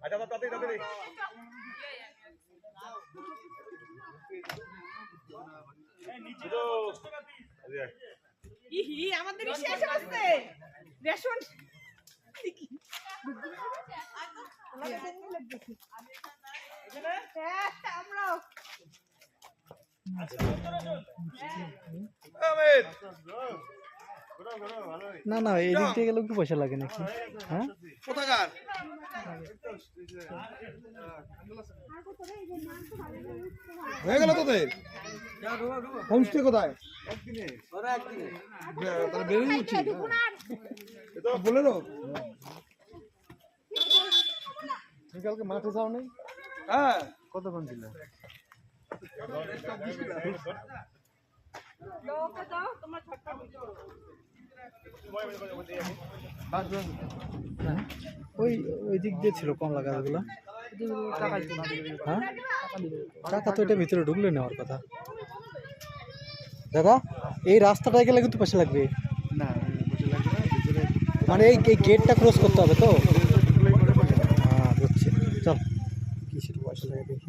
আচ্ছা তাড়াতাড়ি তাড়াতাড়ি ইহি আমাদের শেষ হচ্ছে রেশন আমরাও না না এই দিক থেকে গেলে একটু পয়সা লাগে নাকি? হ্যাঁ কোথাকার হয়ে গেল তোদের হোমস্টে কোথায়? একদিনে তাহলে বেরোই উঠছি বলে দাও। কালকে মাঠে যাও নাই? হ্যাঁ কতক্ষণ ছিল? ওই ওই দিক দিয়ে ছিল কমলা গাছগুলো। হ্যাঁ টাকা তো এটা ভিতরে ঢুকলে নেওয়ার কথা। দাদা এই রাস্তাটায় গেলে কিন্তু পয়সা লাগবে না মানে এই গেটটা ক্রস করতে হবে তো? হ্যাঁ বুঝছি। চল কিসের পয়সা লাগে দেখি।